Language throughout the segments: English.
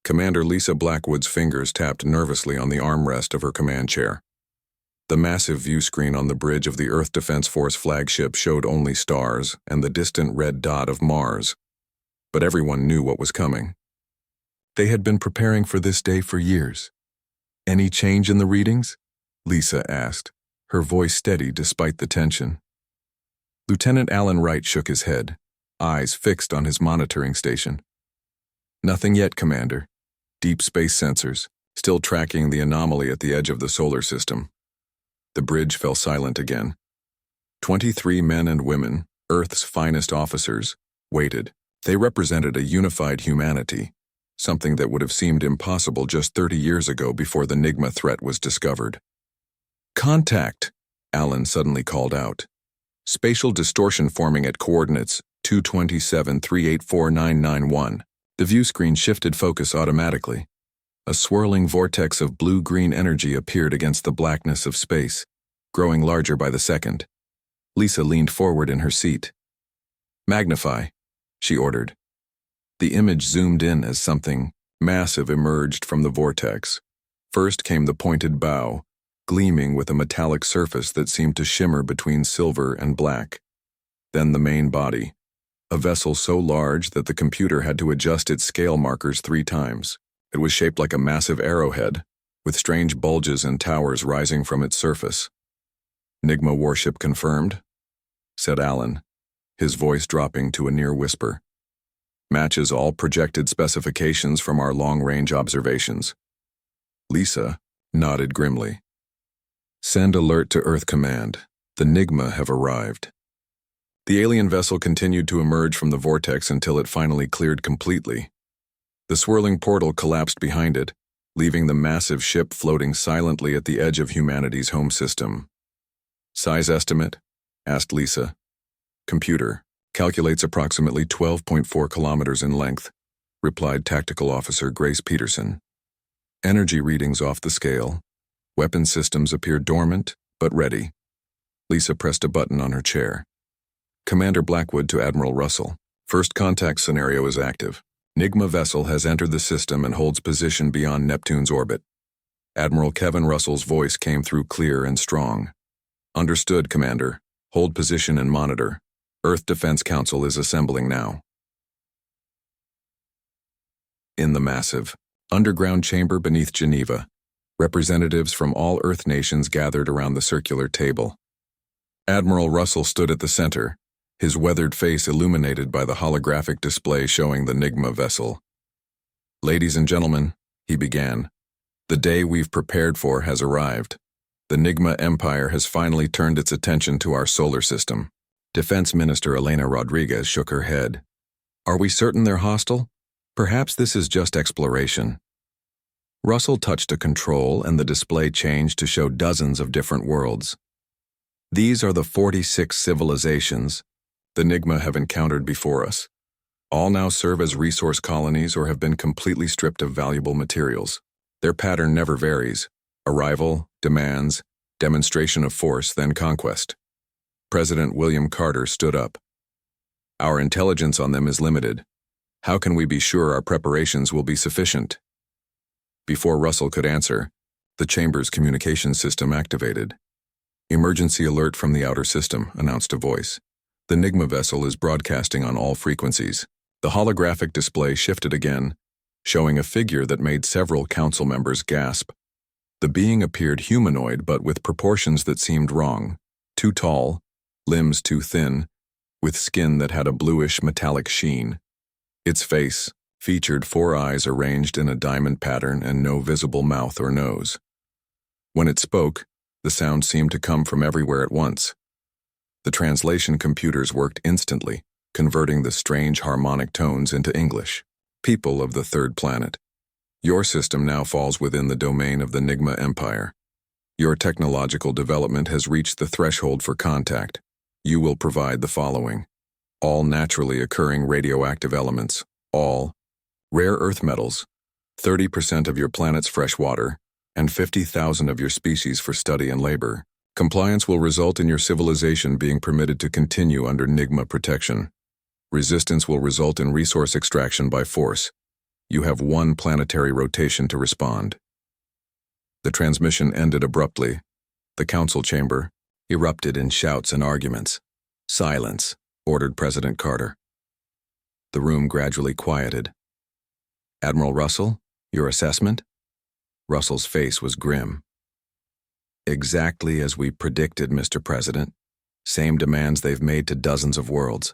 Commander Lisa Blackwood's fingers tapped nervously on the armrest of her command chair. The massive view screen on the bridge of the Earth Defense Force flagship showed only stars and the distant red dot of Mars. But everyone knew what was coming. They had been preparing for this day for years. "Any change in the readings?" Lisa asked, her voice steady despite the tension. Lieutenant Alan Wright shook his head, eyes fixed on his monitoring station. "Nothing yet, Commander. Deep space sensors, still tracking the anomaly at the edge of the solar system." The bridge fell silent again. 23 men and women, Earth's finest officers, waited. They represented a unified humanity, something that would have seemed impossible just 30 years ago before the Nigma threat was discovered. "Contact!" Alan suddenly called out. "Spatial distortion forming at coordinates 227-384-991. The view screen shifted focus automatically. A swirling vortex of blue-green energy appeared against the blackness of space, growing larger by the second. Lisa leaned forward in her seat. "Magnify," she ordered. The image zoomed in as something massive emerged from the vortex. First came the pointed bow, gleaming with a metallic surface that seemed to shimmer between silver and black. Then the main body, a vessel so large that the computer had to adjust its scale markers 3 times. It was shaped like a massive arrowhead, with strange bulges and towers rising from its surface. "Nigma warship confirmed," said Alan, his voice dropping to a near whisper. "Matches all projected specifications from our long-range observations." Lisa nodded grimly. "Send alert to Earth Command. The Nigma have arrived." The alien vessel continued to emerge from the vortex until it finally cleared completely. The swirling portal collapsed behind it, leaving the massive ship floating silently at the edge of humanity's home system. "Size estimate?" asked Lisa. "Computer. Calculates approximately 12.4 kilometers in length," replied Tactical Officer Grace Peterson. "Energy readings off the scale. Weapon systems appear dormant, but ready." Lisa pressed a button on her chair. "Commander Blackwood to Admiral Russell. First contact scenario is active. Nigma vessel has entered the system and holds position beyond Neptune's orbit." Admiral Kevin Russell's voice came through clear and strong. "Understood, Commander. Hold position and monitor. Earth Defense Council is assembling now." In the massive, underground chamber beneath Geneva, representatives from all Earth nations gathered around the circular table. Admiral Russell stood at the center, his weathered face illuminated by the holographic display showing the Nigma vessel. "Ladies and gentlemen," he began, "the day we've prepared for has arrived. The Nigma Empire has finally turned its attention to our solar system." Defense Minister Elena Rodriguez shook her head. "Are we certain they're hostile? Perhaps this is just exploration." Russell touched a control and the display changed to show dozens of different worlds. "These are the 46 civilizations the Nigma have encountered before us. All now serve as resource colonies or have been completely stripped of valuable materials. Their pattern never varies: arrival, demands, demonstration of force, then conquest." President William Carter stood up. "Our intelligence on them is limited. How can we be sure our preparations will be sufficient?" Before Russell could answer, the chamber's communication system activated. "Emergency alert from the outer system," announced a voice. "The Nigma vessel is broadcasting on all frequencies." The holographic display shifted again, showing a figure that made several council members gasp. The being appeared humanoid but with proportions that seemed wrong. Too tall, limbs too thin, with skin that had a bluish metallic sheen. Its face featured 4 eyes arranged in a diamond pattern and no visible mouth or nose. When it spoke, the sound seemed to come from everywhere at once. The translation computers worked instantly, converting the strange harmonic tones into English. "People of the third planet, your system now falls within the domain of the Nigma Empire. Your technological development has reached the threshold for contact. You will provide the following: all naturally occurring radioactive elements, all rare earth metals, 30% of your planet's fresh water, and 50,000 of your species for study and labor. Compliance will result in your civilization being permitted to continue under Nigma protection. Resistance will result in resource extraction by force. You have one planetary rotation to respond. The transmission ended abruptly. The council chamber erupted in shouts and arguments. Silence, ordered President Carter. The room gradually quieted. Admiral Russell, your assessment? Russell's face was grim. Exactly as we predicted, Mr. President. Same demands they've made to dozens of worlds.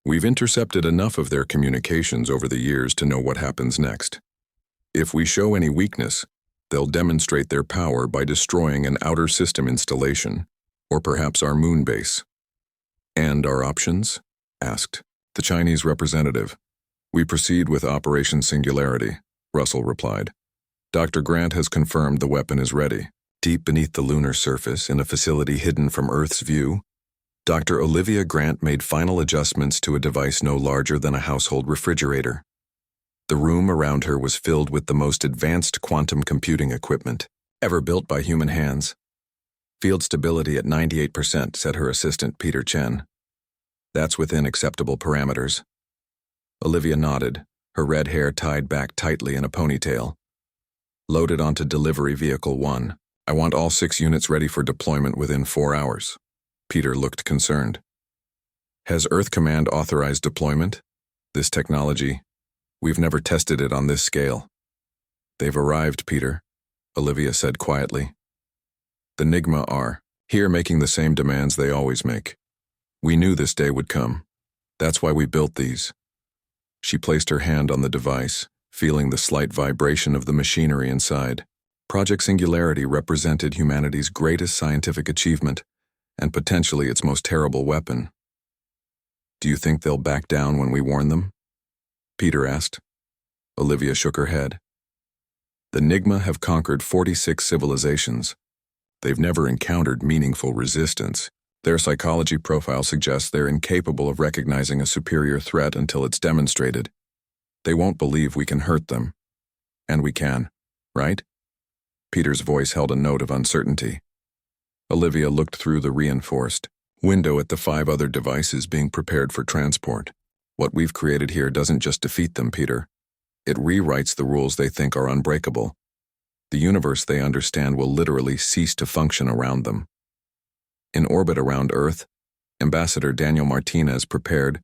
We've intercepted enough of their communications over the years to know what happens next. If we show any weakness, they'll demonstrate their power by destroying an outer system installation, or perhaps our moon base. And our options? Asked the Chinese representative. We proceed with Operation Singularity, Russell replied. Dr. Grant has confirmed the weapon is ready. Deep beneath the lunar surface, in a facility hidden from Earth's view, Dr. Olivia Grant made final adjustments to a device no larger than a household refrigerator. The room around her was filled with the most advanced quantum computing equipment ever built by human hands. Field stability at 98%, said her assistant, Peter Chen. That's within acceptable parameters. Olivia nodded, her red hair tied back tightly in a ponytail. Loaded onto Delivery Vehicle 1. I want all 6 units ready for deployment within 4 hours. Peter looked concerned. Has Earth Command authorized deployment? This technology, we've never tested it on this scale. They've arrived, Peter, Olivia said quietly. The Nigma are here making the same demands they always make. We knew this day would come. That's why we built these. She placed her hand on the device, feeling the slight vibration of the machinery inside. Project Singularity represented humanity's greatest scientific achievement, and potentially its most terrible weapon. Do you think they'll back down when we warn them? Peter asked. Olivia shook her head. The Nigma have conquered 46 civilizations. They've never encountered meaningful resistance. Their psychology profile suggests they're incapable of recognizing a superior threat until it's demonstrated. They won't believe we can hurt them. And we can, right? Peter's voice held a note of uncertainty. Olivia looked through the reinforced window at the 5 other devices being prepared for transport. What we've created here doesn't just defeat them, Peter. It rewrites the rules they think are unbreakable. The universe they understand will literally cease to function around them. In orbit around Earth, Ambassador Daniel Martinez prepared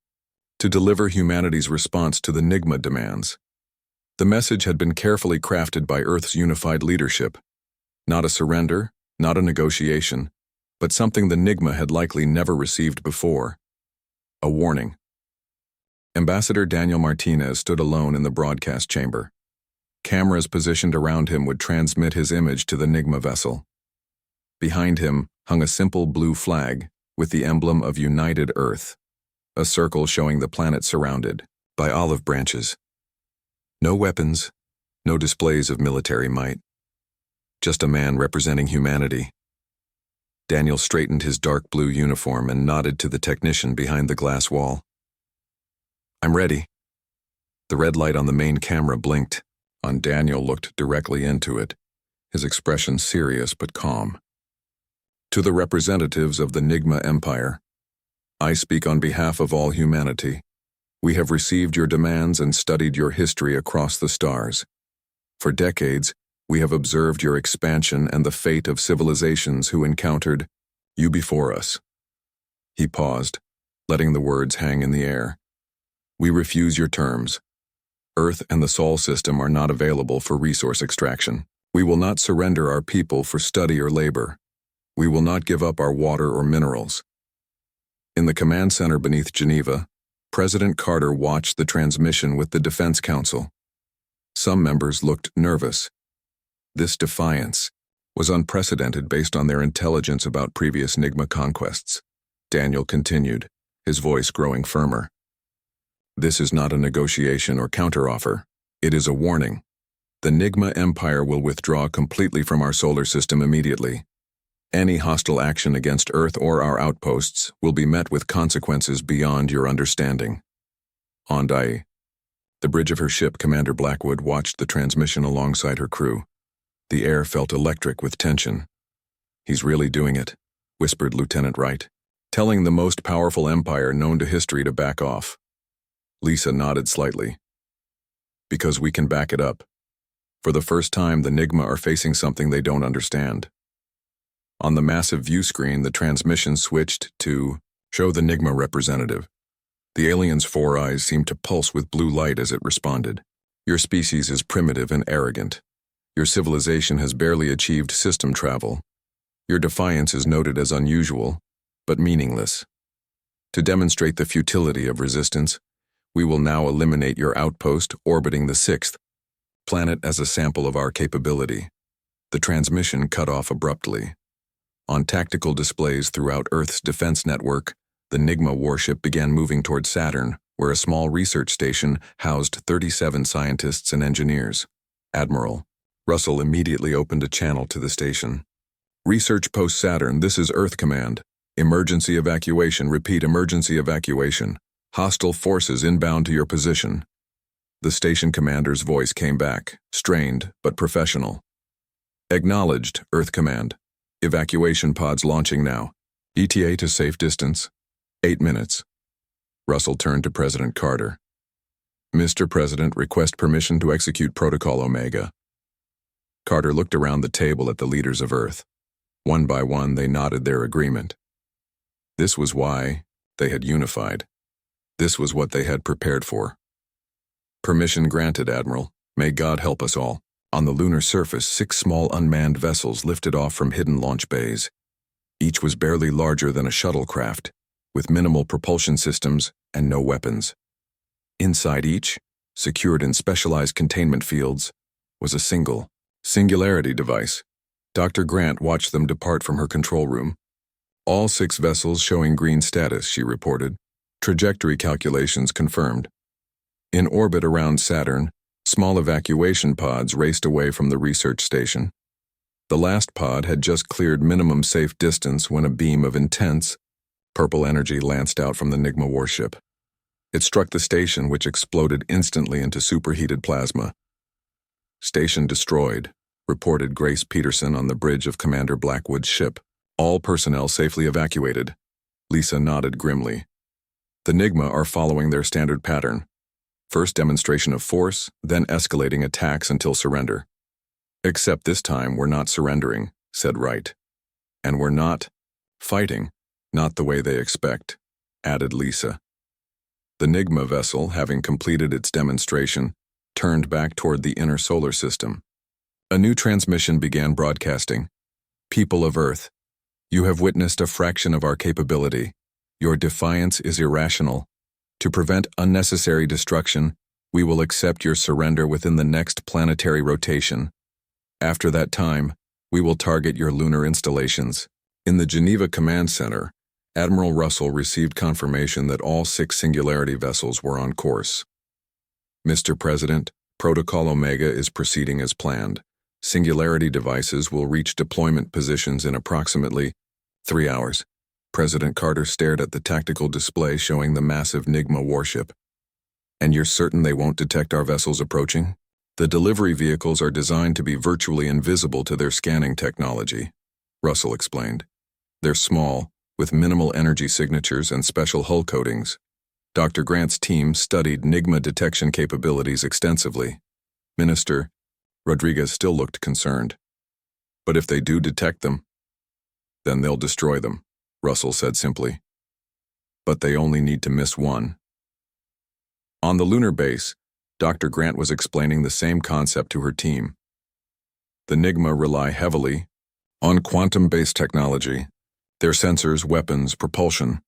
to deliver humanity's response to the Nigma demands. The message had been carefully crafted by Earth's unified leadership. Not a surrender, not a negotiation, but something the Nigma had likely never received before. A warning. Ambassador Daniel Martinez stood alone in the broadcast chamber. Cameras positioned around him would transmit his image to the Nigma vessel. Behind him hung a simple blue flag with the emblem of United Earth, a circle showing the planet surrounded by olive branches. No weapons, no displays of military might. Just a man representing humanity. Daniel straightened his dark blue uniform and nodded to the technician behind the glass wall. I'm ready. The red light on the main camera blinked. Daniel looked directly into it, his expression serious but calm. To the representatives of the Nigma Empire, I speak on behalf of all humanity. We have received your demands and studied your history across the stars. For decades, we have observed your expansion and the fate of civilizations who encountered you before us. He paused, letting the words hang in the air. We refuse your terms. Earth and the Sol system are not available for resource extraction. We will not surrender our people for study or labor. We will not give up our water or minerals. In the command center beneath Geneva, President Carter watched the transmission with the Defense Council. Some members looked nervous. This defiance was unprecedented based on their intelligence about previous Nigma conquests. Daniel continued, his voice growing firmer. This is not a negotiation or counteroffer. It is a warning. The Nigma Empire will withdraw completely from our solar system immediately. Any hostile action against Earth or our outposts will be met with consequences beyond your understanding. The bridge of her ship, Commander Blackwood watched the transmission alongside her crew. The air felt electric with tension. He's really doing it, whispered Lieutenant Wright, telling the most powerful empire known to history to back off. Lisa nodded slightly. Because we can back it up. For the first time, the Nigma are facing something they don't understand. On the massive view screen, the transmission switched to show the Nigma representative. The alien's four eyes seemed to pulse with blue light as it responded. Your species is primitive and arrogant. Your civilization has barely achieved system travel. Your defiance is noted as unusual, but meaningless. To demonstrate the futility of resistance, we will now eliminate your outpost orbiting the sixth planet as a sample of our capability. The transmission cut off abruptly. On tactical displays throughout Earth's defense network, the Nigma warship began moving toward Saturn, where a small research station housed 37 scientists and engineers. Admiral Russell immediately opened a channel to the station. Research Post Saturn, this is Earth Command. Emergency evacuation, repeat emergency evacuation. Hostile forces inbound to your position. The station commander's voice came back, strained but professional. Acknowledged, Earth Command. Evacuation pods launching now. ETA to safe distance. 8 minutes. Russell turned to President Carter. Mr. President, request permission to execute Protocol Omega. Carter looked around the table at the leaders of Earth. One by one, they nodded their agreement. This was why they had unified. This was what they had prepared for. Permission granted, Admiral. May God help us all. On the lunar surface, 6 small unmanned vessels lifted off from hidden launch bays. Each was barely larger than a shuttlecraft, with minimal propulsion systems and no weapons. Inside each, secured in specialized containment fields, was a singularity device. Dr. Grant watched them depart from her control room. All 6 vessels showing green status, she reported. Trajectory calculations confirmed. In orbit around Saturn, small evacuation pods raced away from the research station. The last pod had just cleared minimum safe distance when a beam of intense, purple energy lanced out from the Nigma warship. It struck the station, which exploded instantly into superheated plasma. Station destroyed, reported Grace Peterson on the bridge of Commander Blackwood's ship. All personnel safely evacuated. Lisa nodded grimly. The Nigma are following their standard pattern. First demonstration of force, then escalating attacks until surrender. Except this time we're not surrendering, said Wright. And we're not fighting, not the way they expect, added Lisa. The Nigma vessel, having completed its demonstration, turned back toward the inner solar system. A new transmission began broadcasting. People of Earth, you have witnessed a fraction of our capability. Your defiance is irrational. To prevent unnecessary destruction, we will accept your surrender within the next planetary rotation. After that time, we will target your lunar installations. In the Geneva Command Center, Admiral Russell received confirmation that all 6 Singularity vessels were on course. Mr. President, Protocol Omega is proceeding as planned. Singularity devices will reach deployment positions in approximately 3 hours. President Carter stared at the tactical display showing the massive Nigma warship. And you're certain they won't detect our vessels approaching? The delivery vehicles are designed to be virtually invisible to their scanning technology, Russell explained. They're small, with minimal energy signatures and special hull coatings. Dr. Grant's team studied Nigma detection capabilities extensively. Minister Rodriguez still looked concerned. But if they do detect them, then they'll destroy them, Russell said simply. But they only need to miss one. On the lunar base, Dr. Grant was explaining the same concept to her team. The Nigma rely heavily on quantum-based technology. Their sensors, weapons, propulsion,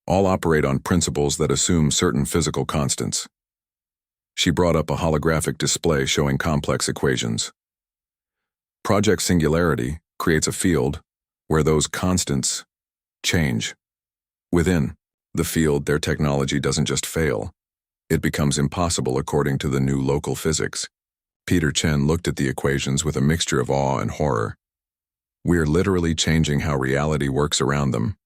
all operate on principles that assume certain physical constants. She brought up a holographic display showing complex equations. Project Singularity creates a field where those constants change. Within the field, their technology doesn't just fail. It becomes impossible according to the new local physics. Peter Chen looked at the equations with a mixture of awe and horror. We're literally changing how reality works around them.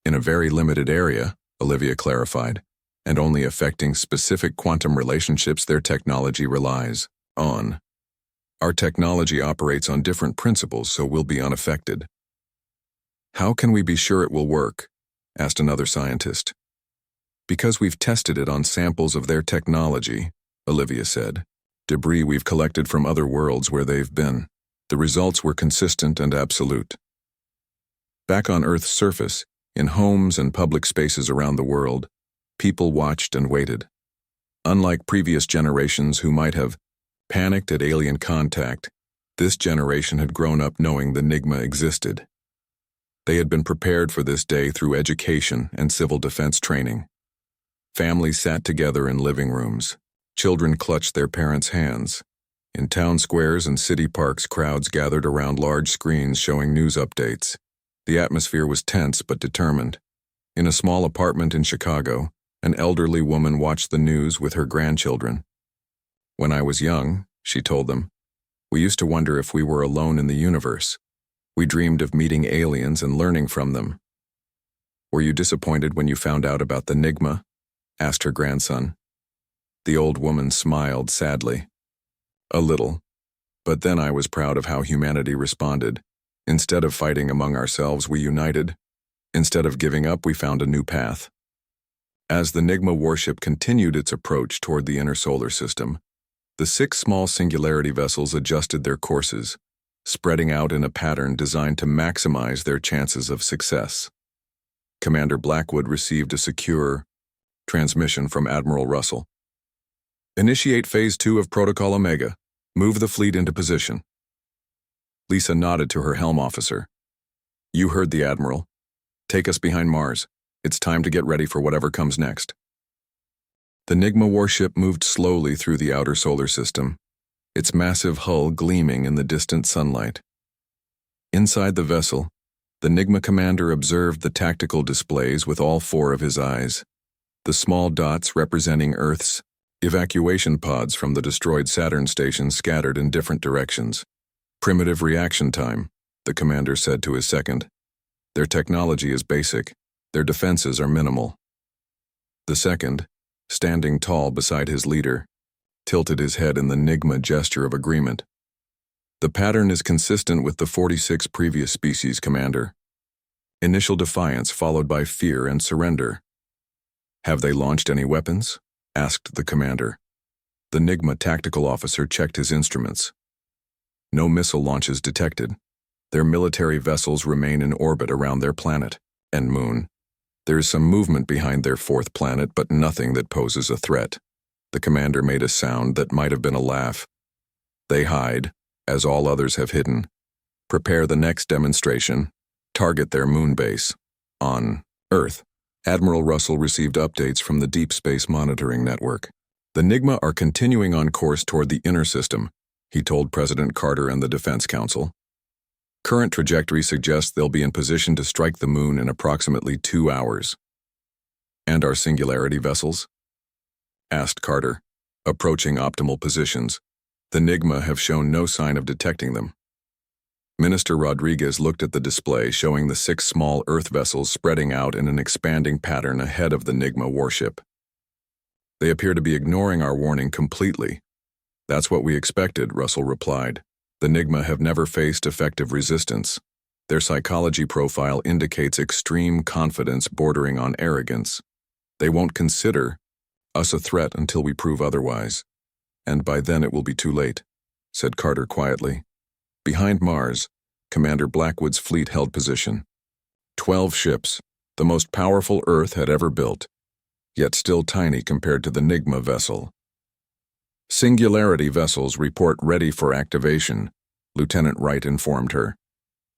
In a very limited area, Olivia clarified, and only affecting specific quantum relationships their technology relies on. Our technology operates on different principles, so we'll be unaffected. How can we be sure it will work? Asked another scientist. Because we've tested it on samples of their technology, Olivia said. Debris we've collected from other worlds where they've been. The results were consistent and absolute. Back on Earth's surface, in homes and public spaces around the world, people watched and waited. Unlike previous generations who might have panicked at alien contact, this generation had grown up knowing the Nigma existed. They had been prepared for this day through education and civil defense training. Families sat together in living rooms. Children clutched their parents' hands. In town squares and city parks, crowds gathered around large screens showing news updates. The atmosphere was tense but determined. In a small apartment in Chicago, an elderly woman watched the news with her grandchildren. When I was young, she told them, we used to wonder if we were alone in the universe. We dreamed of meeting aliens and learning from them. Were you disappointed when you found out about the Nigma? Asked her grandson. The old woman smiled sadly. A little. But then I was proud of how humanity responded. Instead of fighting among ourselves, we united. Instead of giving up, we found a new path. As the Nigma warship continued its approach toward the inner solar system, the 6 small singularity vessels adjusted their courses, spreading out in a pattern designed to maximize their chances of success. Commander Blackwood received a secure transmission from Admiral Russell. Initiate Phase 2 of Protocol Omega. Move the fleet into position. Lisa nodded to her helm officer. You heard the Admiral. Take us behind Mars. It's time to get ready for whatever comes next. The Nigma warship moved slowly through the outer solar system, its massive hull gleaming in the distant sunlight. Inside the vessel, the Nigma commander observed the tactical displays with all 4 of his eyes, the small dots representing Earth's evacuation pods from the destroyed Saturn station scattered in different directions. Primitive reaction time, the commander said to his second. Their technology is basic, their defenses are minimal. The second, standing tall beside his leader, tilted his head in the Nigma gesture of agreement. The pattern is consistent with the 46 previous species, Commander. Initial defiance followed by fear and surrender. Have they launched any weapons? Asked the commander. The Nigma tactical officer checked his instruments. No missile launches detected. Their military vessels remain in orbit around their planet and moon. There is some movement behind their 4th planet, but nothing that poses a threat. The commander made a sound that might have been a laugh. They hide, as all others have hidden. Prepare the next demonstration. Target their moon base. On Earth. Admiral Russell received updates from the Deep Space Monitoring Network. The Nigma are continuing on course toward the inner system, he told President Carter and the Defense Council. Current trajectory suggests they'll be in position to strike the moon in approximately 2 hours. And our singularity vessels? Asked Carter, approaching optimal positions. The Nigma have shown no sign of detecting them. Minister Rodriguez looked at the display showing the 6 small Earth vessels spreading out in an expanding pattern ahead of the Nigma warship. They appear to be ignoring our warning completely. That's what we expected, Russell replied. The Nigma have never faced effective resistance. Their psychology profile indicates extreme confidence bordering on arrogance. They won't consider us a threat until we prove otherwise. And by then it will be too late, said Carter quietly. Behind Mars, Commander Blackwood's fleet held position. 12 ships, the most powerful Earth had ever built, yet still tiny compared to the Nigma vessel. Singularity vessels report ready for activation, Lieutenant Wright informed her.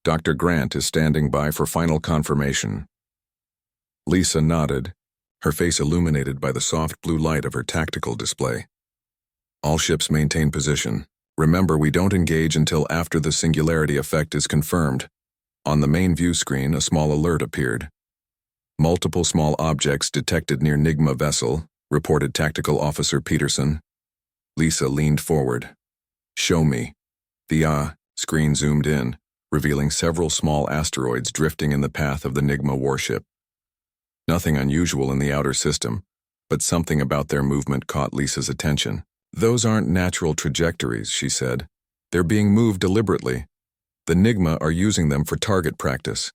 Dr. Grant is standing by for final confirmation. Lisa nodded, her face illuminated by the soft blue light of her tactical display. All ships maintain position. Remember, we don't engage until after the singularity effect is confirmed. On the main view screen, a small alert appeared. Multiple small objects detected near Nigma vessel, reported Tactical Officer Peterson. Lisa leaned forward. Show me. The screen zoomed in, revealing several small asteroids drifting in the path of the Nigma warship. Nothing unusual in the outer system, but something about their movement caught Lisa's attention. Those aren't natural trajectories, she said. They're being moved deliberately. The Nigma are using them for target practice.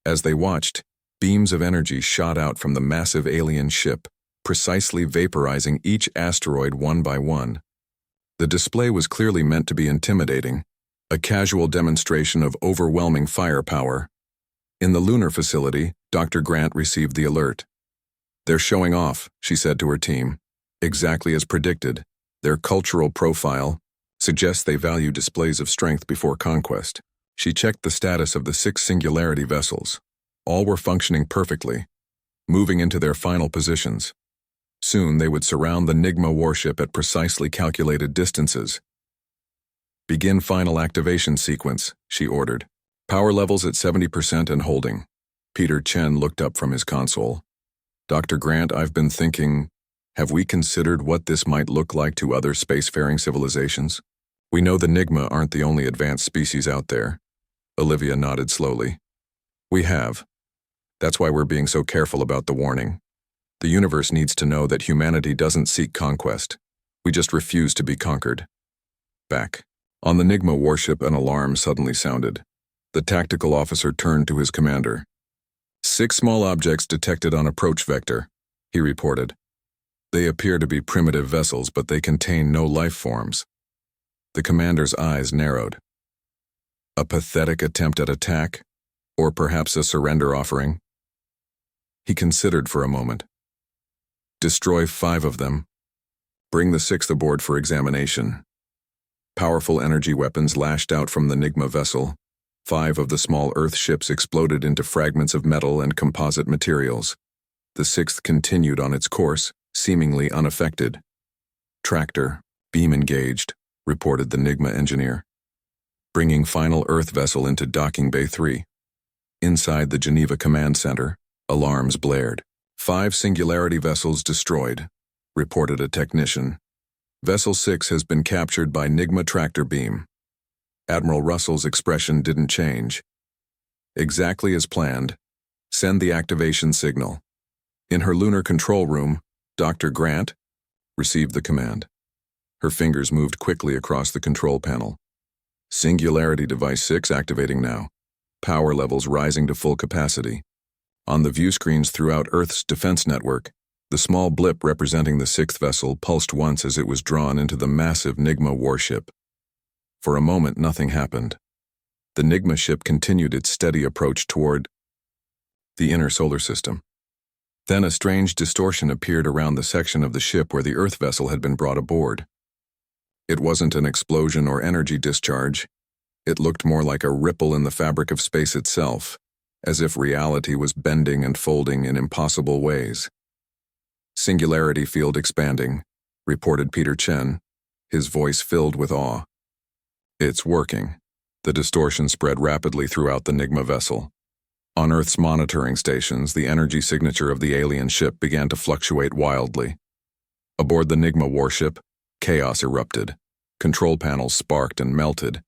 As they watched, beams of energy shot out from the massive alien ship, precisely vaporizing each asteroid one by one. The display was clearly meant to be intimidating, a casual demonstration of overwhelming firepower. In the lunar facility, Dr. Grant received the alert. "They're showing off," she said to her team. "Exactly as predicted. Their cultural profile suggests they value displays of strength before conquest." She checked the status of the 6 Singularity vessels. All were functioning perfectly, moving into their final positions. Soon they would surround the Nigma warship at precisely calculated distances. "Begin final activation sequence," she ordered. "Power levels at 70% and holding." Peter Chen looked up from his console. "Dr. Grant, I've been thinking, have we considered what this might look like to other spacefaring civilizations? We know the Nigma aren't the only advanced species out there." Olivia nodded slowly. "We have. That's why we're being so careful about the warning. The universe needs to know that humanity doesn't seek conquest. We just refuse to be conquered." Back. On the Nigma warship, an alarm suddenly sounded. The tactical officer turned to his commander. "6 small objects detected on approach vector," he reported. "They appear to be primitive vessels, but they contain no life forms." The commander's eyes narrowed. A pathetic attempt at attack? Or perhaps a surrender offering? He considered for a moment. "Destroy 5 of them. Bring the 6th aboard for examination." Powerful energy weapons lashed out from the Nigma vessel. 5 of the small Earth ships exploded into fragments of metal and composite materials. The 6th continued on its course, seemingly unaffected. "Tractor, beam engaged," reported the Nigma engineer. "Bringing final Earth vessel into docking bay 3. Inside the Geneva Command Center, alarms blared. 5 Singularity vessels destroyed," reported a technician. "Vessel 6 has been captured by Nigma tractor beam." Admiral Russell's expression didn't change. "Exactly as planned. Send the activation signal." In her lunar control room, Dr. Grant received the command. Her fingers moved quickly across the control panel. "Singularity Device 6 activating now. Power levels rising to full capacity." On the view screens throughout Earth's defense network, the small blip representing the 6th vessel pulsed once as it was drawn into the massive Nigma warship. For a moment, nothing happened. The Nigma ship continued its steady approach toward the inner solar system. Then a strange distortion appeared around the section of the ship where the Earth vessel had been brought aboard. It wasn't an explosion or energy discharge. It looked more like a ripple in the fabric of space itself, as if reality was bending and folding in impossible ways. "Singularity field expanding," reported Peter Chen, his voice filled with awe. "It's working." The distortion spread rapidly throughout the Nigma vessel. On Earth's monitoring stations, the energy signature of the alien ship began to fluctuate wildly. Aboard the Nigma warship, chaos erupted. Control panels sparked and melted.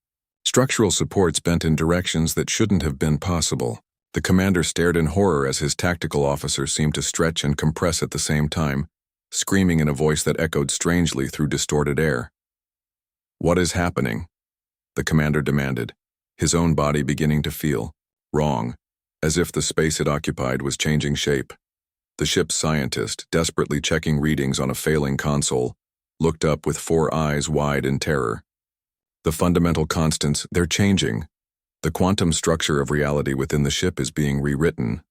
Structural supports bent in directions that shouldn't have been possible. The commander stared in horror as his tactical officer seemed to stretch and compress at the same time, screaming in a voice that echoed strangely through distorted air. "What is happening?" the commander demanded, his own body beginning to feel wrong, as if the space it occupied was changing shape. The ship's scientist, desperately checking readings on a failing console, looked up with 4 eyes wide in terror. "The fundamental constants, they're changing. The quantum structure of reality within the ship is being rewritten."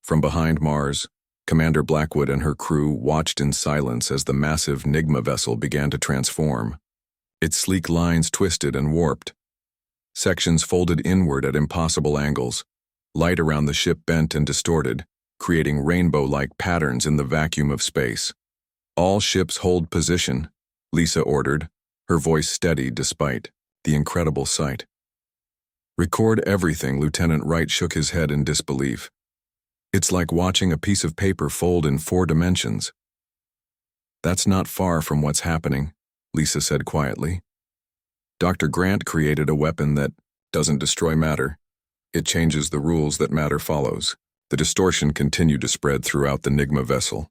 From behind Mars, Commander Blackwood and her crew watched in silence as the massive Nigma vessel began to transform. Its sleek lines twisted and warped. Sections folded inward at impossible angles. Light around the ship bent and distorted, creating rainbow-like patterns in the vacuum of space. "All ships hold position," Lisa ordered, her voice steady despite the incredible sight. "Record everything," Lieutenant Wright shook his head in disbelief. "It's like watching a piece of paper fold in 4 dimensions." "That's not far from what's happening," Lisa said quietly. "Dr. Grant created a weapon that doesn't destroy matter. It changes the rules that matter follows." The distortion continued to spread throughout the Nigma vessel.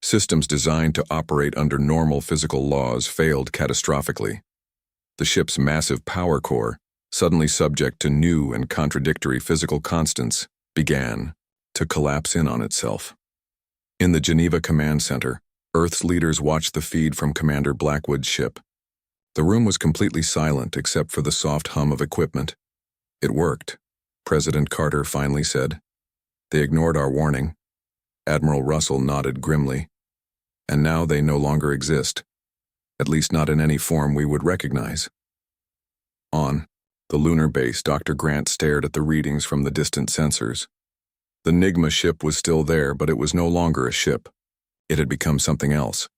Systems designed to operate under normal physical laws failed catastrophically. The ship's massive power core, suddenly subject to new and contradictory physical constants, began to collapse in on itself. In the Geneva Command Center, Earth's leaders watched the feed from Commander Blackwood's ship. The room was completely silent except for the soft hum of equipment. It worked, President Carter finally said. They ignored our warning. Admiral Russell nodded grimly. And now they no longer exist. At least not in any form we would recognize. On the lunar base, Dr. Grant stared at the readings from the distant sensors. The Nigma ship was still there, but it was no longer a ship. It had become something else.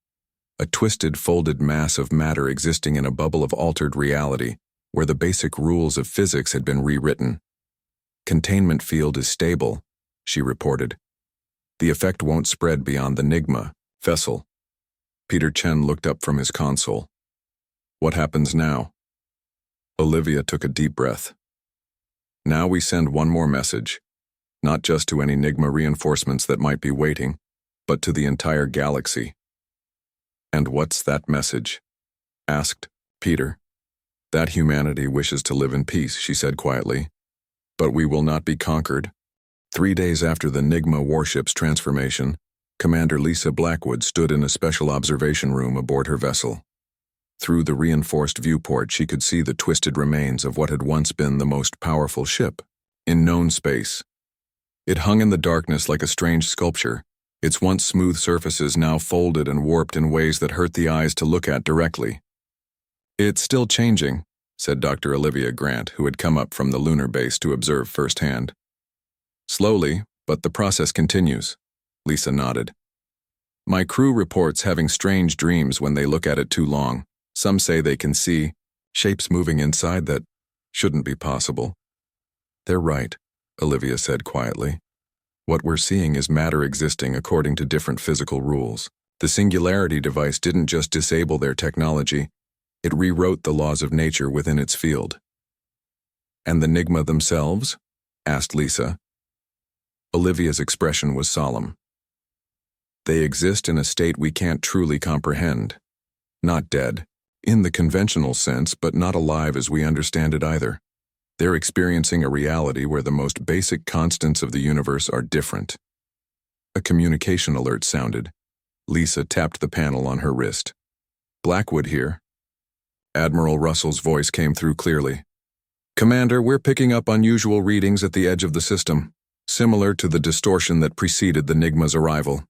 A twisted, folded mass of matter existing in a bubble of altered reality, where the basic rules of physics had been rewritten. Containment field is stable, she reported. The effect won't spread beyond the Nigma vessel. Peter Chen looked up from his console. What happens now? Olivia took a deep breath. Now we send one more message, not just to any Nigma reinforcements that might be waiting, but to the entire galaxy. And what's that message? Asked Peter. That humanity wishes to live in peace, she said quietly. But we will not be conquered. 3 days after the Nigma warship's transformation, Commander Lisa Blackwood stood in a special observation room aboard her vessel. Through the reinforced viewport, she could see the twisted remains of what had once been the most powerful ship in known space. It hung in the darkness like a strange sculpture, its once smooth surfaces now folded and warped in ways that hurt the eyes to look at directly. It's still changing, said Dr. Olivia Grant, who had come up from the lunar base to observe firsthand. Slowly, but the process continues, Lisa nodded. My crew reports having strange dreams when they look at it too long. Some say they can see shapes moving inside that shouldn't be possible. They're right, Olivia said quietly. What we're seeing is matter existing according to different physical rules. The Singularity device didn't just disable their technology, it rewrote the laws of nature within its field. And the Nigma themselves? Asked Lisa. Olivia's expression was solemn. They exist in a state we can't truly comprehend. Not dead, in the conventional sense, but not alive as we understand it either. They're experiencing a reality where the most basic constants of the universe are different. A communication alert sounded. Lisa tapped the panel on her wrist. Blackwood here. Admiral Russell's voice came through clearly. Commander, we're picking up unusual readings at the edge of the system, similar to the distortion that preceded the Nigma's arrival.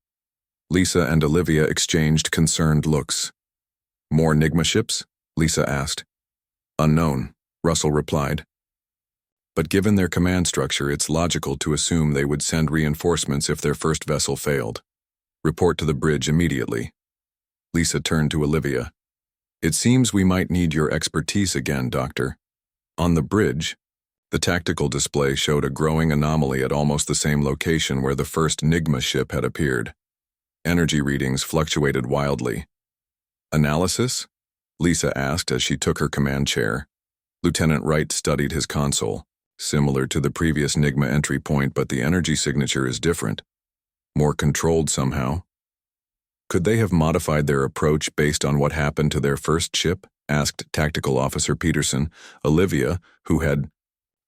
Lisa and Olivia exchanged concerned looks. More Nigma ships? Lisa asked. Unknown, Russell replied. But given their command structure, it's logical to assume they would send reinforcements if their first vessel failed. Report to the bridge immediately. Lisa turned to Olivia. It seems we might need your expertise again, Doctor. On the bridge, the tactical display showed a growing anomaly at almost the same location where the first Nigma ship had appeared. Energy readings fluctuated wildly. Analysis? Lisa asked as she took her command chair. Lieutenant Wright studied his console. Similar to the previous Nigma entry point, but the energy signature is different. More controlled somehow. Could they have modified their approach based on what happened to their first ship? Asked Tactical Officer Peterson. Olivia, who had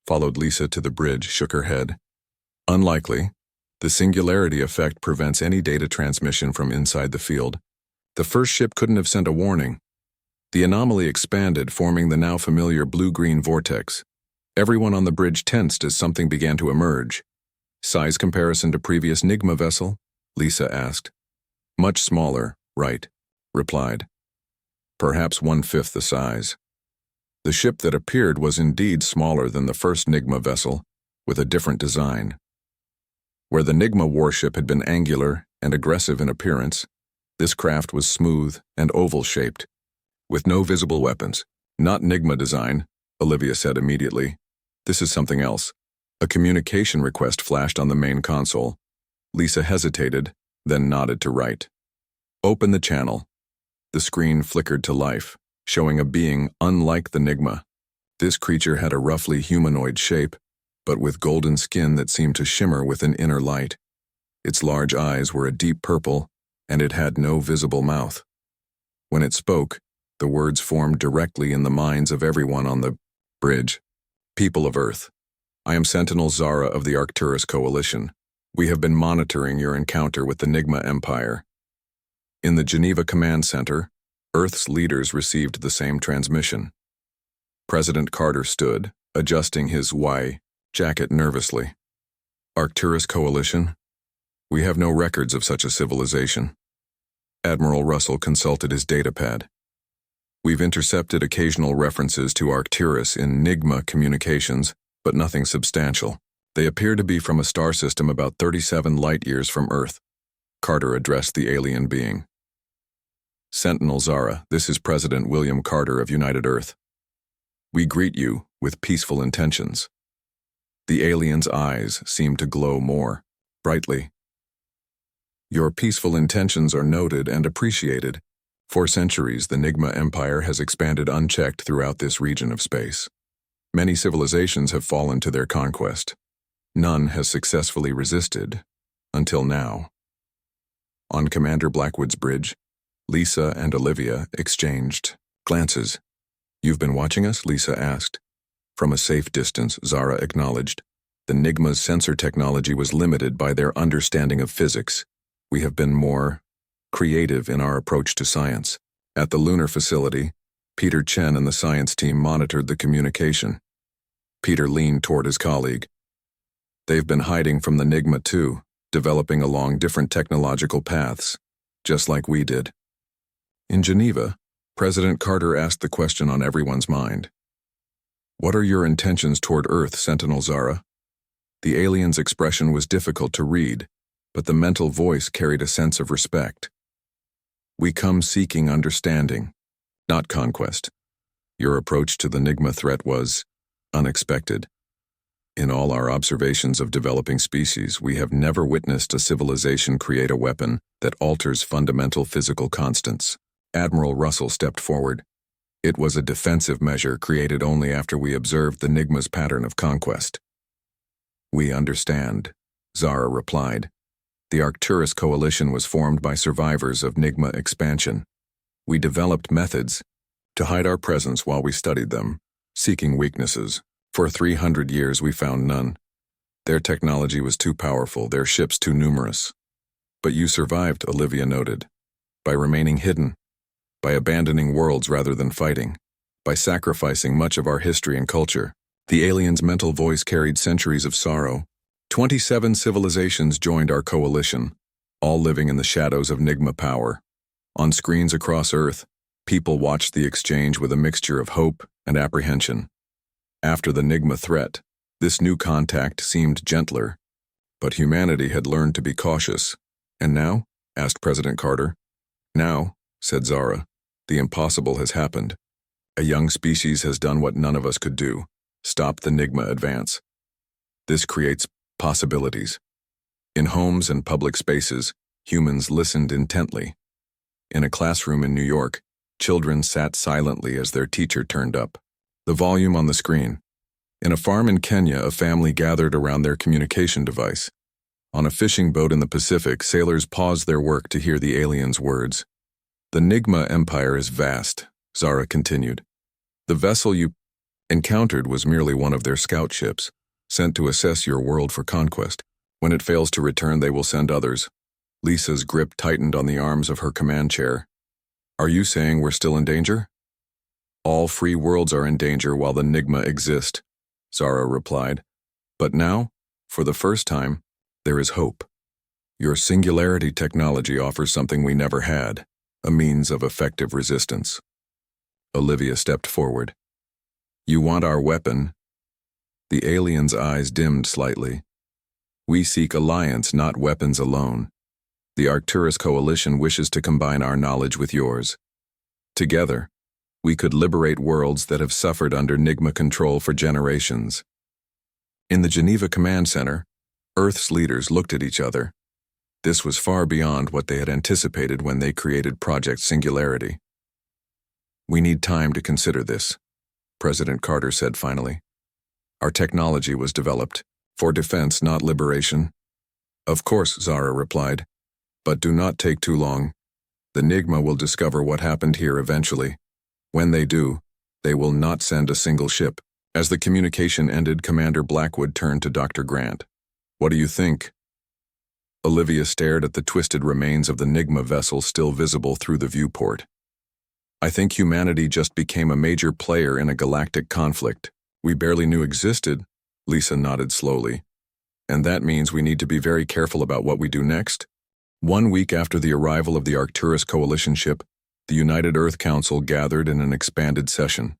followed Lisa to the bridge, shook her head. Unlikely. The singularity effect prevents any data transmission from inside the field. The first ship couldn't have sent a warning. The anomaly expanded, forming the now familiar blue-green vortex. Everyone on the bridge tensed as something began to emerge. Size comparison to previous Nigma vessel? Lisa asked. Much smaller, Wright replied. Perhaps 1/5 the size. The ship that appeared was indeed smaller than the first Nigma vessel, with a different design. Where the Nigma warship had been angular and aggressive in appearance, this craft was smooth and oval-shaped, with no visible weapons. Not Nigma design, Olivia said immediately. This is something else. A communication request flashed on the main console. Lisa hesitated, then nodded to Wright. Open the channel. The screen flickered to life, showing a being unlike the Nigma. This creature had a roughly humanoid shape, but with golden skin that seemed to shimmer with an inner light. Its large eyes were a deep purple, and it had no visible mouth. When it spoke, the words formed directly in the minds of everyone on the bridge. People of Earth, I am Sentinel Zara of the Arcturus Coalition. We have been monitoring your encounter with the Nigma Empire. In the Geneva Command Center, Earth's leaders received the same transmission. President Carter stood, adjusting his Y jacket nervously. Arcturus Coalition? We have no records of such a civilization. Admiral Russell consulted his datapad. We've intercepted occasional references to Arcturus in Nigma communications, but nothing substantial. They appear to be from a star system about 37 light-years from Earth. Carter addressed the alien being. Sentinel Zara, this is President William Carter of United Earth. We greet you with peaceful intentions. The alien's eyes seemed to glow more brightly. Your peaceful intentions are noted and appreciated. For centuries, the Nigma Empire has expanded unchecked throughout this region of space. Many civilizations have fallen to their conquest. None has successfully resisted, until now. On Commander Blackwood's bridge, Lisa and Olivia exchanged glances. You've been watching us? Lisa asked. From a safe distance, Zara acknowledged. The Nigma's sensor technology was limited by their understanding of physics. We have been more creative in our approach to science. At the lunar facility, Peter Chen and the science team monitored the communication. Peter leaned toward his colleague. They've been hiding from the Nigma too, developing along different technological paths, just like we did. In Geneva, President Carter asked the question on everyone's mind. What are your intentions toward Earth, Sentinel Zara? The alien's expression was difficult to read, but the mental voice carried a sense of respect. We come seeking understanding, not conquest. Your approach to the Nigma threat was unexpected. In all our observations of developing species, we have never witnessed a civilization create a weapon that alters fundamental physical constants. Admiral Russell stepped forward. It was a defensive measure created only after we observed the Nigma's pattern of conquest. We understand, Zara replied. The Arcturus Coalition was formed by survivors of Nigma expansion. We developed methods to hide our presence while we studied them, seeking weaknesses. For 300 years we found none. Their technology was too powerful, their ships too numerous. But you survived, Olivia noted. By remaining hidden, by abandoning worlds rather than fighting, by sacrificing much of our history and culture. The alien's mental voice carried centuries of sorrow. 27 civilizations joined our coalition, all living in the shadows of Nigma power. On screens across Earth, people watched the exchange with a mixture of hope and apprehension. After the Nigma threat, this new contact seemed gentler, but humanity had learned to be cautious. And now? Asked President Carter. Now, said Zara, the impossible has happened. A young species has done what none of us could do, stop the Nigma advance. This creates possibilities. In homes and public spaces, humans listened intently. In a classroom in New York, children sat silently as their teacher turned up the volume on the screen. In a farm in Kenya, a family gathered around their communication device. On a fishing boat in the Pacific, sailors paused their work to hear the alien's words. The Nigma Empire is vast, Zara continued. The vessel you encountered was merely one of their scout ships, sent to assess your world for conquest. When it fails to return, they will send others. Lisa's grip tightened on the arms of her command chair. Are you saying we're still in danger? All free worlds are in danger while the Nigma exist, Zara replied. But now, for the first time, there is hope. Your singularity technology offers something we never had, a means of effective resistance. Olivia stepped forward. You want our weapon? The alien's eyes dimmed slightly. We seek alliance, not weapons alone. The Arcturus Coalition wishes to combine our knowledge with yours. Together, we could liberate worlds that have suffered under Nigma control for generations. In the Geneva Command Center, Earth's leaders looked at each other. This was far beyond what they had anticipated when they created Project Singularity. We need time to consider this, President Carter said finally. Our technology was developed for defense, not liberation. Of course, Zara replied, but do not take too long. The Nigma will discover what happened here eventually. When they do, they will not send a single ship. As the communication ended, Commander Blackwood turned to Dr. Grant. What do you think? Olivia stared at the twisted remains of the Nigma vessel still visible through the viewport. I think humanity just became a major player in a galactic conflict we barely knew existed, Lisa nodded slowly. And that means we need to be very careful about what we do next? 1 week after the arrival of the Arcturus coalition ship, the United Earth Council gathered in an expanded session.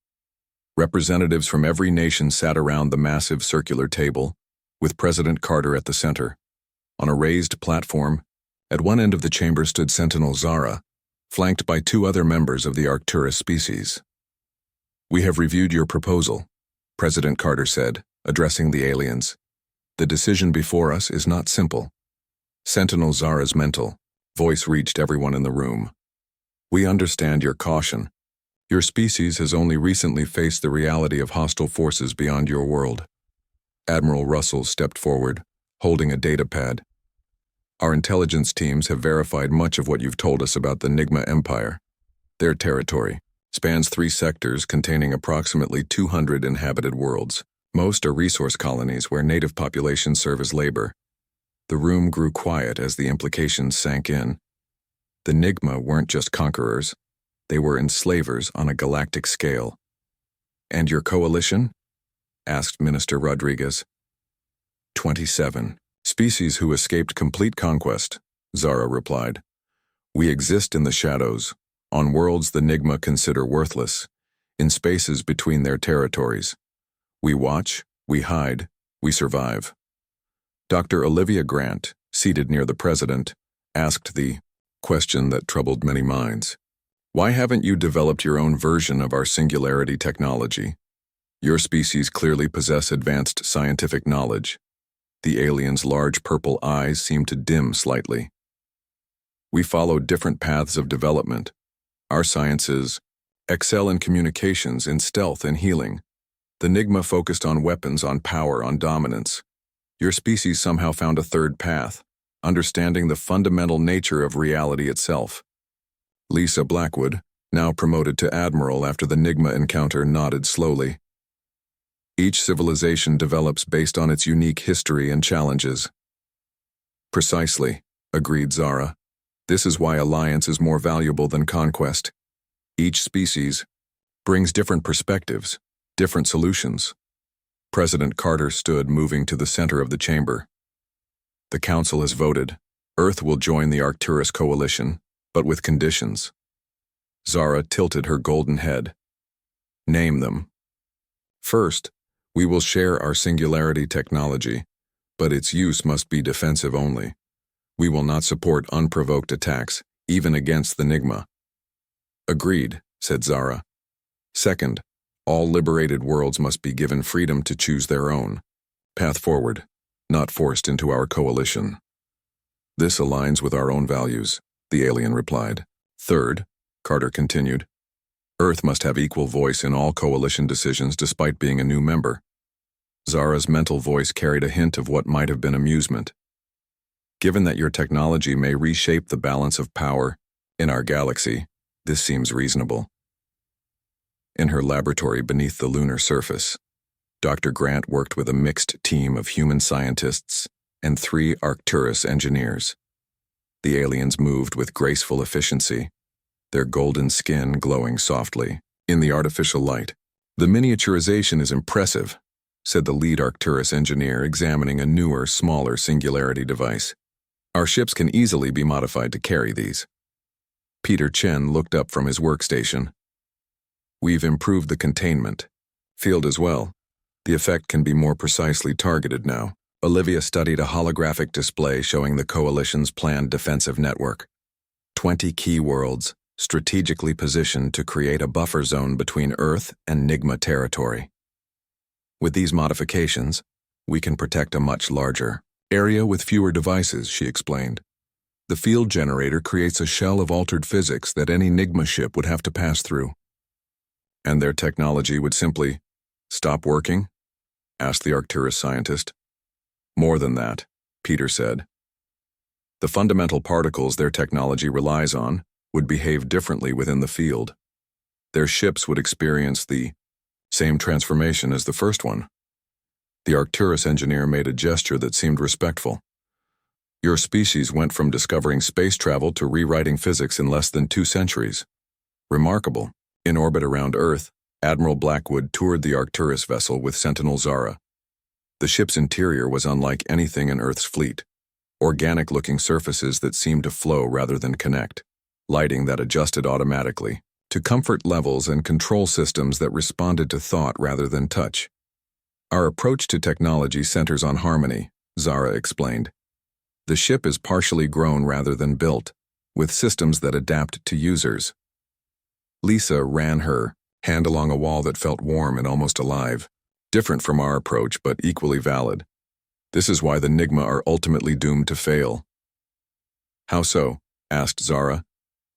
Representatives from every nation sat around the massive circular table, with President Carter at the center. On a raised platform, at one end of the chamber stood Sentinel Zara, flanked by 2 other members of the Arcturus species. "We have reviewed your proposal," President Carter said, addressing the aliens. "The decision before us is not simple." Sentinel Zara's mental voice reached everyone in the room. "We understand your caution. Your species has only recently faced the reality of hostile forces beyond your world." Admiral Russell stepped forward, holding a data pad. "Our intelligence teams have verified much of what you've told us about the Nigma Empire. Their territory spans 3 sectors containing approximately 200 inhabited worlds. Most are resource colonies where native populations serve as labor." The room grew quiet as the implications sank in. The Nigma weren't just conquerors. They were enslavers on a galactic scale. "And your coalition?" asked Minister Rodriguez. 27 species who escaped complete conquest, Zara replied. "We exist in the shadows, on worlds the Nigma consider worthless, in spaces between their territories. We watch, we hide, we survive." Dr. Olivia Grant, seated near the president, asked the question that troubled many minds. "Why haven't you developed your own version of our singularity technology? Your species clearly possess advanced scientific knowledge." The alien's large purple eyes seemed to dim slightly. "We follow different paths of development. Our sciences excel in communications, in stealth and healing. The Nigma focused on weapons, on power, on dominance. Your species somehow found a third path, understanding the fundamental nature of reality itself." Lisa Blackwood, now promoted to Admiral after the Nigma encounter, nodded slowly. "Each civilization develops based on its unique history and challenges." "Precisely," agreed Zara. "This is why alliance is more valuable than conquest. Each species brings different perspectives, different solutions." President Carter stood, moving to the center of the chamber. "The Council has voted. Earth will join the Arcturus coalition, but with conditions." Zara tilted her golden head. "Name them." "First, we will share our singularity technology, but its use must be defensive only. We will not support unprovoked attacks, even against the Nigma." "Agreed," said Zara. "Second, all liberated worlds must be given freedom to choose their own path forward, not forced into our coalition." "This aligns with our own values," the alien replied. "Third," Carter continued, "Earth must have equal voice in all coalition decisions despite being a new member." Zara's mental voice carried a hint of what might have been amusement. "Given that your technology may reshape the balance of power in our galaxy, this seems reasonable." In her laboratory beneath the lunar surface, Dr. Grant worked with a mixed team of human scientists and 3 Arcturus engineers. The aliens moved with graceful efficiency, their golden skin glowing softly in the artificial light. "The miniaturization is impressive," said the lead Arcturus engineer, examining a newer, smaller singularity device. "Our ships can easily be modified to carry these." Peter Chen looked up from his workstation. "We've improved the containment field as well. The effect can be more precisely targeted now." Olivia studied a holographic display showing the coalition's planned defensive network. 20 key worlds, strategically positioned to create a buffer zone between Earth and Nigma territory. "With these modifications, we can protect a much larger area with fewer devices," she explained. "The field generator creates a shell of altered physics that any Nigma ship would have to pass through." "And their technology would simply stop working?" asked the Arcturus scientist. "More than that," Peter said. "The fundamental particles their technology relies on would behave differently within the field. Their ships would experience the same transformation as the first one." The Arcturus engineer made a gesture that seemed respectful. Your species went from discovering space travel to rewriting physics in less than 2 centuries. Remarkable. In orbit around Earth, Admiral Blackwood toured the Arcturus vessel with Sentinel Zara. The ship's interior was unlike anything in Earth's fleet. Organic-looking surfaces that seemed to flow rather than connect, lighting that adjusted automatically, to comfort levels and control systems that responded to thought rather than touch. Our approach to technology centers on harmony, Zara explained. The ship is partially grown rather than built, with systems that adapt to users. Lisa ran her hand along a wall that felt warm and almost alive, different from our approach but equally valid. This is why the Nigma are ultimately doomed to fail. How so? Asked Zara.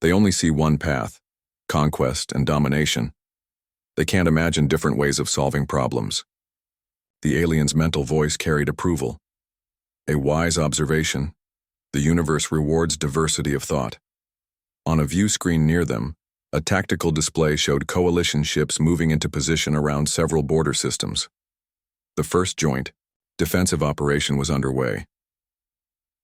They only see one path, conquest and domination. They can't imagine different ways of solving problems. The alien's mental voice carried approval. A wise observation. The universe rewards diversity of thought. On a view screen near them, a tactical display showed coalition ships moving into position around several border systems. The first joint, defensive operation was underway.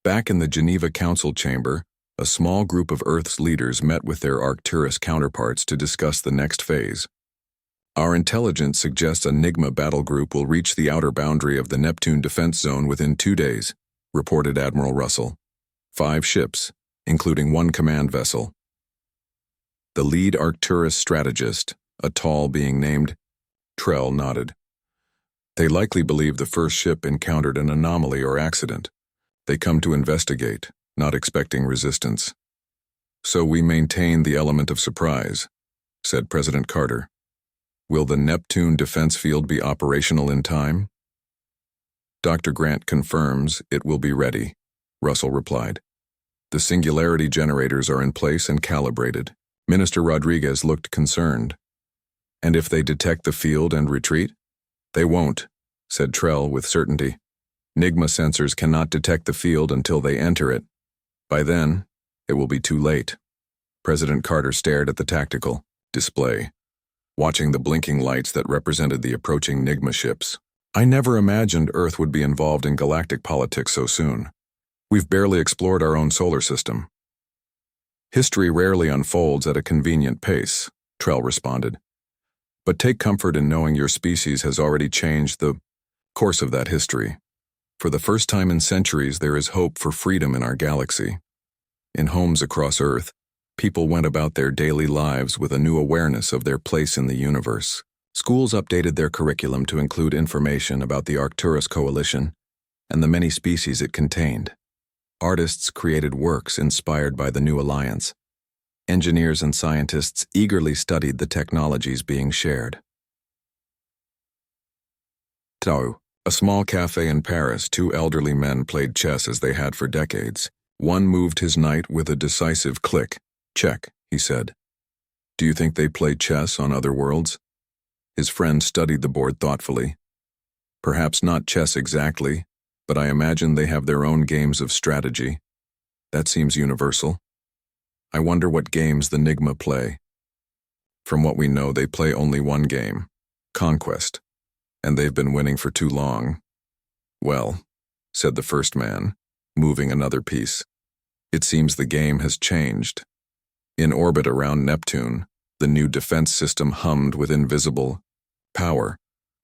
Back in the Geneva Council chamber, a small group of Earth's leaders met with their Arcturus counterparts to discuss the next phase. Our intelligence suggests a Nigma battle group will reach the outer boundary of the Neptune defense zone within 2 days, reported Admiral Russell. 5 ships, including 1 command vessel. The lead Arcturus strategist, a tall being named Trell, nodded. They likely believe the first ship encountered an anomaly or accident. They come to investigate, not expecting resistance. So we maintain the element of surprise, said President Carter. Will the Neptune defense field be operational in time? Dr. Grant confirms it will be ready, Russell replied. The singularity generators are in place and calibrated. Minister Rodriguez looked concerned. And if they detect the field and retreat? They won't, said Trell with certainty. Nigma sensors cannot detect the field until they enter it. By then, it will be too late. President Carter stared at the tactical display, watching the blinking lights that represented the approaching Nigma ships. I never imagined Earth would be involved in galactic politics so soon. We've barely explored our own solar system. History rarely unfolds at a convenient pace, Trell responded. But take comfort in knowing your species has already changed the course of that history. For the first time in centuries, there is hope for freedom in our galaxy. In homes across Earth, people went about their daily lives with a new awareness of their place in the universe. Schools updated their curriculum to include information about the Arcturus Coalition and the many species it contained. Artists created works inspired by the new alliance. Engineers and scientists eagerly studied the technologies being shared. Tao, a small cafe in Paris, 2 elderly men played chess as they had for decades. One moved his knight with a decisive click. Check, he said. Do you think they play chess on other worlds? His friend studied the board thoughtfully. Perhaps not chess exactly, but I imagine they have their own games of strategy. That seems universal. I wonder what games the Nigma play. From what we know, they play only one game, Conquest, and they've been winning for too long. Well, said the first man, moving another piece. It seems the game has changed. In orbit around Neptune, the new defense system hummed with invisible power,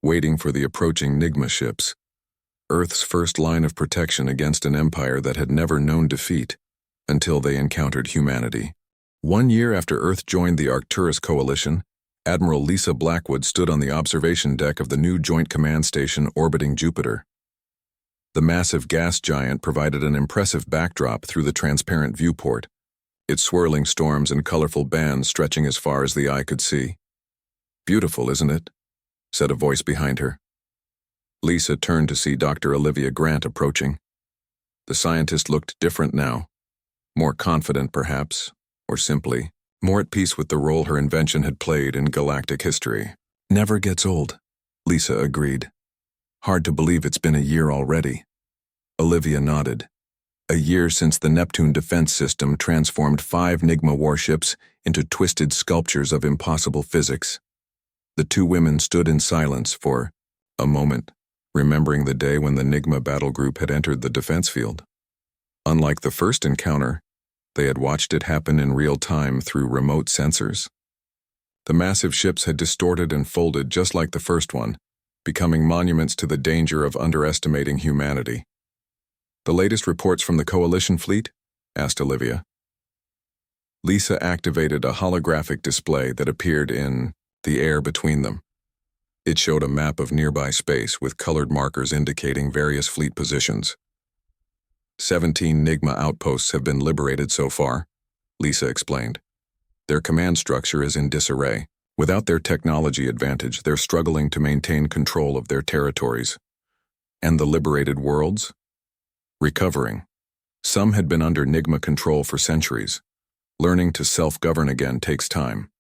waiting for the approaching Nigma ships. Earth's first line of protection against an empire that had never known defeat until they encountered humanity. 1 year after Earth joined the Arcturus Coalition, Admiral Lisa Blackwood stood on the observation deck of the new Joint Command Station orbiting Jupiter. The massive gas giant provided an impressive backdrop through the transparent viewport, its swirling storms and colorful bands stretching as far as the eye could see. Beautiful, isn't it? Said a voice behind her. Lisa turned to see Dr. Olivia Grant approaching. The scientist looked different now. More confident, perhaps, or simply more at peace with the role her invention had played in galactic history. Never gets old, Lisa agreed. Hard to believe it's been a year already. Olivia nodded. A year since the Neptune defense system transformed 5 Nigma warships into twisted sculptures of impossible physics. The 2 women stood in silence for a moment, remembering the day when the Nigma battle group had entered the defense field. Unlike the first encounter, they had watched it happen in real time through remote sensors. The massive ships had distorted and folded just like the first one, becoming monuments to the danger of underestimating humanity. "The latest reports from the Coalition fleet?" asked Olivia. Lisa activated a holographic display that appeared in the air between them. It showed a map of nearby space with colored markers indicating various fleet positions. 17 Nigma outposts have been liberated so far, Lisa explained. Their command structure is in disarray. Without their technology advantage, they're struggling to maintain control of their territories. And the liberated worlds? Recovering. Some had been under Nigma control for centuries. Learning to self-govern again takes time.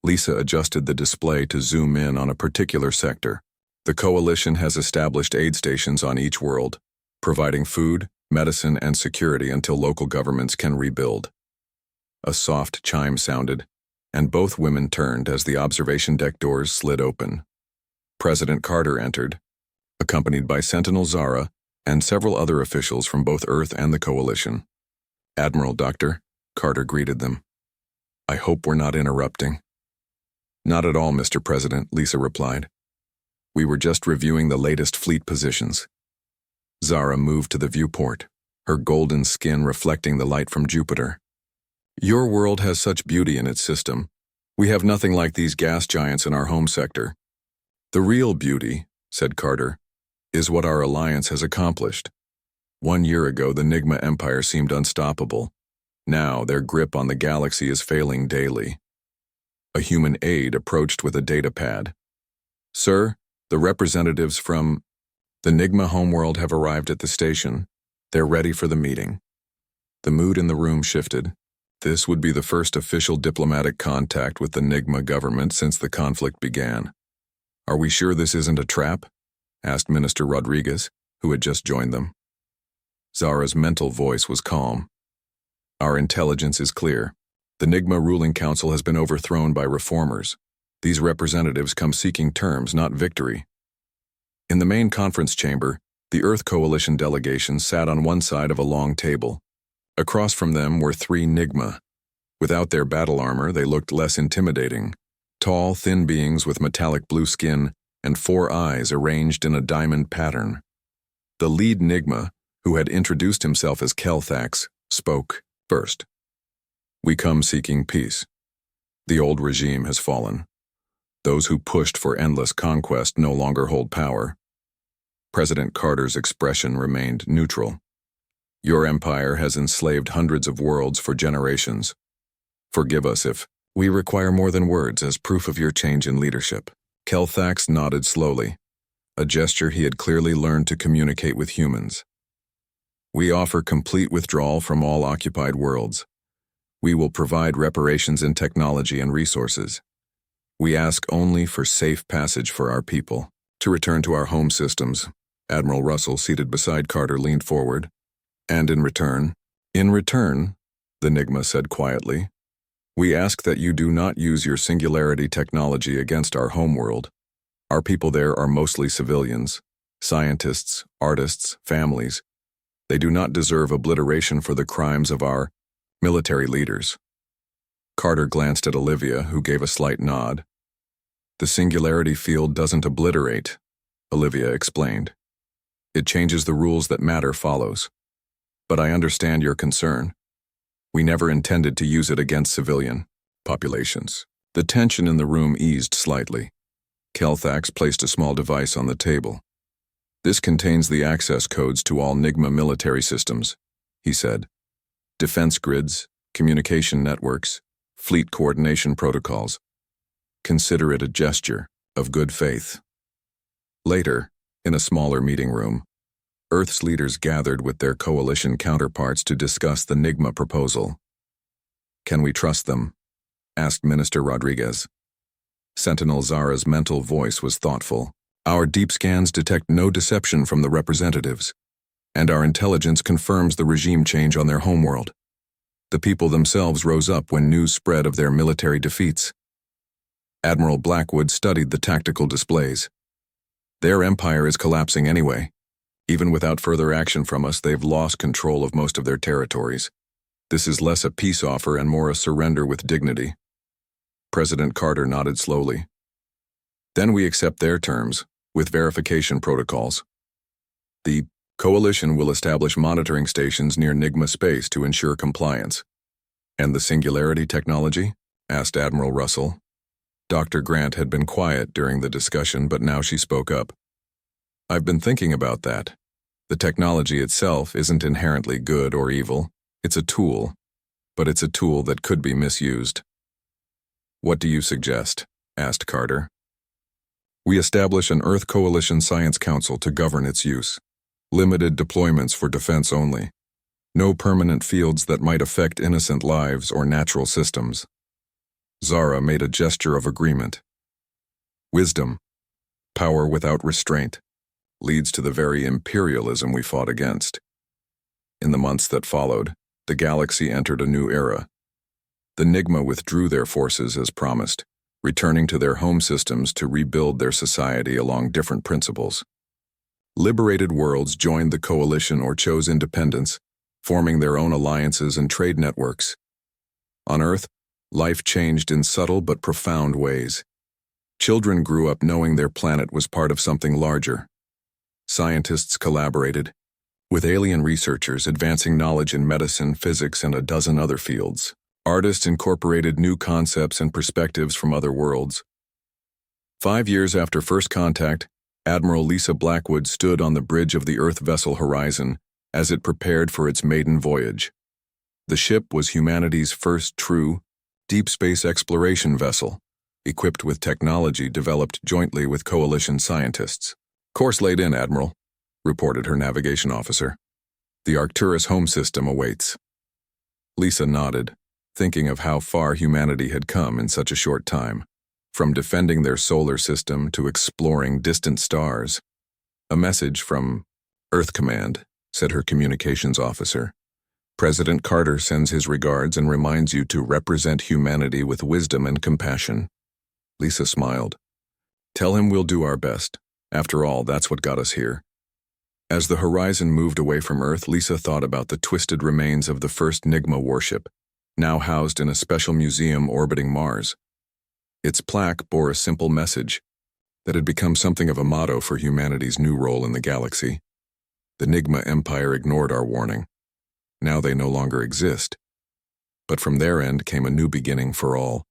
Lisa adjusted the display to zoom in on a particular sector. The Coalition has established aid stations on each world, providing food, medicine, and security until local governments can rebuild. A soft chime sounded, and both women turned as the observation deck doors slid open. President Carter entered, accompanied by Sentinel Zara and several other officials from both Earth and the Coalition. "Admiral Doctor," Carter greeted them. "I hope we're not interrupting." "Not at all, Mr. President," Lisa replied. "We were just reviewing the latest fleet positions." Zara moved to the viewport, her golden skin reflecting the light from Jupiter. "Your world has such beauty in its system. We have nothing like these gas giants in our home sector." "The real beauty," said Carter, "is what our alliance has accomplished. 1 year ago, the Nigma Empire seemed unstoppable. Now, their grip on the galaxy is failing daily." A human aide approached with a data pad. "Sir, the representatives from the Nigma homeworld have arrived at the station. They're ready for the meeting." The mood in the room shifted. This would be the first official diplomatic contact with the Nigma government since the conflict began. "Are we sure this isn't a trap?" asked Minister Rodriguez, who had just joined them. Zara's mental voice was calm. "Our intelligence is clear. The Nigma ruling council has been overthrown by reformers. These representatives come seeking terms, not victory." In the main conference chamber, the Earth Coalition delegation sat on one side of a long table. Across from them were 3 Nigma. Without their battle armor, they looked less intimidating. Tall, thin beings with metallic blue skin and 4 eyes arranged in a diamond pattern. The lead Nigma, who had introduced himself as Kelthax, spoke first. "We come seeking peace. The old regime has fallen. Those who pushed for endless conquest no longer hold power." President Carter's expression remained neutral. "Your empire has enslaved hundreds of worlds for generations. Forgive us if we require more than words as proof of your change in leadership." Kelthax nodded slowly, a gesture he had clearly learned to communicate with humans. "We offer complete withdrawal from all occupied worlds. We will provide reparations in technology and resources. We ask only for safe passage for our people to return to our home systems." Admiral Russell, seated beside Carter, leaned forward. "And in return," the Nigma said quietly, "we ask that you do not use your singularity technology against our homeworld. Our people there are mostly civilians, scientists, artists, families. They do not deserve obliteration for the crimes of our military leaders." Carter glanced at Olivia, who gave a slight nod. "The singularity field doesn't obliterate," Olivia explained. "It changes the rules that matter follows. But I understand your concern. We never intended to use it against civilian populations." The tension in the room eased slightly. Kelthax placed a small device on the table. "This contains the access codes to all Nigma military systems," he said. "Defense grids, communication networks, fleet coordination protocols. Consider it a gesture of good faith." Later, in a smaller meeting room, Earth's leaders gathered with their coalition counterparts to discuss the Nigma proposal. "Can we trust them?" asked Minister Rodriguez. Sentinel Zara's mental voice was thoughtful. "Our deep scans detect no deception from the representatives, and our intelligence confirms the regime change on their homeworld. The people themselves rose up when news spread of their military defeats." Admiral Blackwood studied the tactical displays. "Their empire is collapsing anyway. Even without further action from us, they've lost control of most of their territories. This is less a peace offer and more a surrender with dignity. President Carter nodded slowly. Then we accept their terms, with verification protocols. The coalition will establish monitoring stations near Nigma space to ensure compliance. And the singularity technology? Asked Admiral Russell. Dr. Grant had been quiet during the discussion, but now she spoke up. I've been thinking about that. The technology itself isn't inherently good or evil. It's a tool, but it's a tool that could be misused. What do you suggest? Asked Carter. We establish an Earth Coalition Science Council to govern its use. Limited deployments for defense only. No permanent fields that might affect innocent lives or natural systems. Zara made a gesture of agreement. Wisdom, power without restraint, leads to the very imperialism we fought against. In the months that followed, the galaxy entered a new era. The Nigma withdrew their forces as promised, returning to their home systems to rebuild their society along different principles. Liberated worlds joined the coalition or chose independence, forming their own alliances and trade networks. On Earth, life changed in subtle but profound ways. Children grew up knowing their planet was part of something larger. Scientists collaborated, with alien researchers advancing knowledge in medicine, physics, and a dozen other fields. Artists incorporated new concepts and perspectives from other worlds. 5 years after first contact, Admiral Lisa Blackwood stood on the bridge of the Earth vessel Horizon as it prepared for its maiden voyage. The ship was humanity's first true, deep space exploration vessel, equipped with technology developed jointly with coalition scientists. Course laid in, Admiral, reported her navigation officer. The Arcturus home system awaits. Lisa nodded, thinking of how far humanity had come in such a short time, from defending their solar system to exploring distant stars. A message from Earth Command, said her communications officer. President Carter sends his regards and reminds you to represent humanity with wisdom and compassion. Lisa smiled. Tell him we'll do our best. After all, that's what got us here. As the Horizon moved away from Earth, Lisa thought about the twisted remains of the first Nigma warship, now housed in a special museum orbiting Mars. Its plaque bore a simple message that had become something of a motto for humanity's new role in the galaxy. The Nigma Empire ignored our warning. Now they no longer exist. But from their end came a new beginning for all.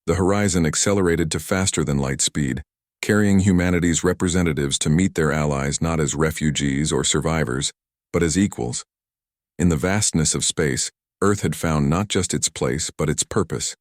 The Horizon accelerated to faster than light speed, carrying humanity's representatives to meet their allies not as refugees or survivors, but as equals. In the vastness of space, Earth had found not just its place, but its purpose.